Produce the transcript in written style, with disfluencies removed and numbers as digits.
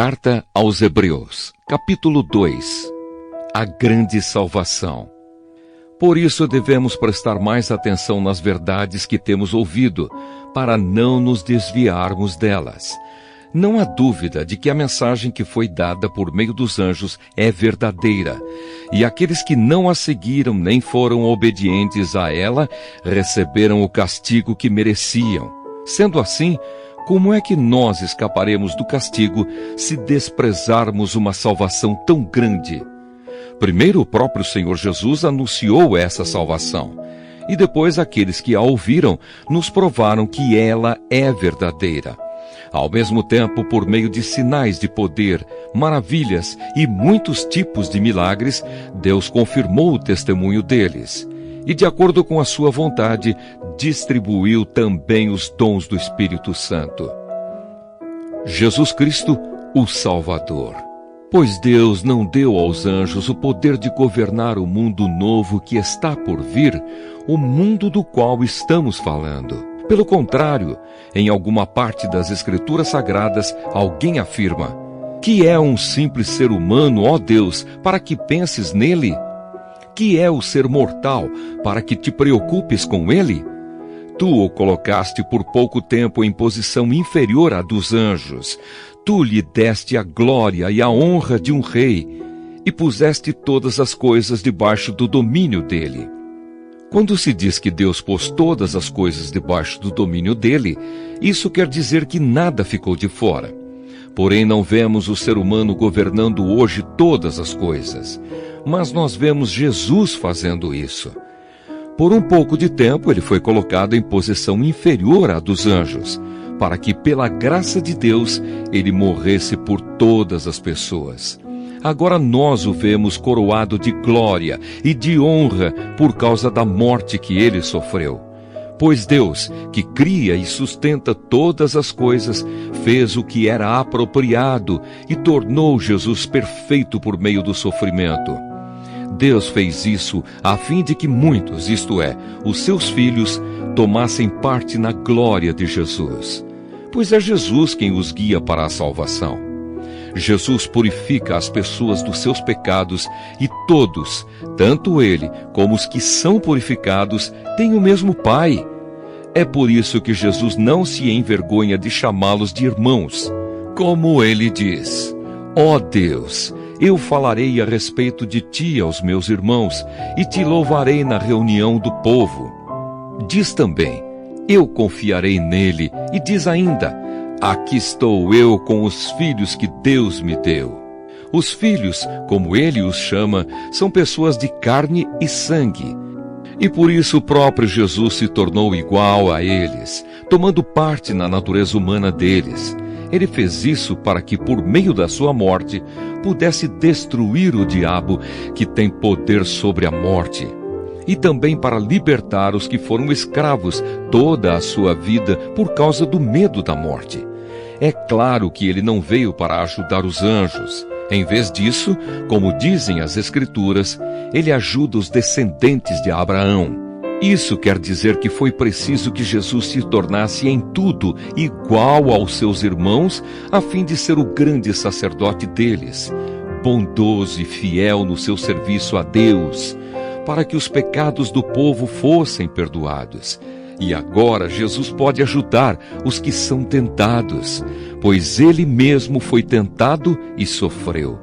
Carta aos Hebreus, capítulo 2. A grande salvação. Por isso devemos prestar mais atenção nas verdades que temos ouvido, para não nos desviarmos delas. Não há dúvida de que a mensagem que foi dada por meio dos anjos é verdadeira, e aqueles que não a seguiram nem foram obedientes a ela receberam o castigo que mereciam. Sendo assim, como é que nós escaparemos do castigo se desprezarmos uma salvação tão grande? Primeiro, o próprio Senhor Jesus anunciou essa salvação, e depois aqueles que a ouviram nos provaram que ela é verdadeira. Ao mesmo tempo, por meio de sinais de poder, maravilhas e muitos tipos de milagres, Deus confirmou o testemunho deles. E, de acordo com a sua vontade, distribuiu também os dons do Espírito Santo. Jesus Cristo, o Salvador. Pois Deus não deu aos anjos o poder de governar o mundo novo que está por vir, o mundo do qual estamos falando. Pelo contrário, em alguma parte das Escrituras Sagradas, alguém afirma: que é um simples ser humano, ó Deus, para que penses nele? Que é o ser mortal, para que te preocupes com ele? Tu o colocaste por pouco tempo em posição inferior à dos anjos. Tu lhe deste a glória e a honra de um rei, e puseste todas as coisas debaixo do domínio dele. Quando se diz que Deus pôs todas as coisas debaixo do domínio dele, isso quer dizer que nada ficou de fora. Porém, não vemos o ser humano governando hoje todas as coisas, mas nós vemos Jesus fazendo isso. Por um pouco de tempo, ele foi colocado em posição inferior à dos anjos, para que, pela graça de Deus, ele morresse por todas as pessoas. Agora nós o vemos coroado de glória e de honra por causa da morte que ele sofreu. Pois Deus, que cria e sustenta todas as coisas, fez o que era apropriado e tornou Jesus perfeito por meio do sofrimento. Deus fez isso a fim de que muitos, isto é, os seus filhos, tomassem parte na glória de Jesus. Pois é Jesus quem os guia para a salvação. Jesus purifica as pessoas dos seus pecados e todos, tanto ele como os que são purificados, têm o mesmo Pai. É por isso que Jesus não se envergonha de chamá-los de irmãos. Como ele diz: ó Deus, eu falarei a respeito de ti aos meus irmãos e te louvarei na reunião do povo. Diz também: eu confiarei nele, e diz ainda: aqui estou eu com os filhos que Deus me deu. Os filhos, como ele os chama, são pessoas de carne e sangue. E por isso o próprio Jesus se tornou igual a eles, tomando parte na natureza humana deles. Ele fez isso para que, por meio da sua morte, pudesse destruir o diabo, que tem poder sobre a morte, e também para libertar os que foram escravos toda a sua vida por causa do medo da morte. É claro que ele não veio para ajudar os anjos. Em vez disso, como dizem as Escrituras, ele ajuda os descendentes de Abraão. Isso quer dizer que foi preciso que Jesus se tornasse em tudo igual aos seus irmãos, a fim de ser o grande sacerdote deles, bondoso e fiel no seu serviço a Deus, para que os pecados do povo fossem perdoados. E agora Jesus pode ajudar os que são tentados, pois ele mesmo foi tentado e sofreu.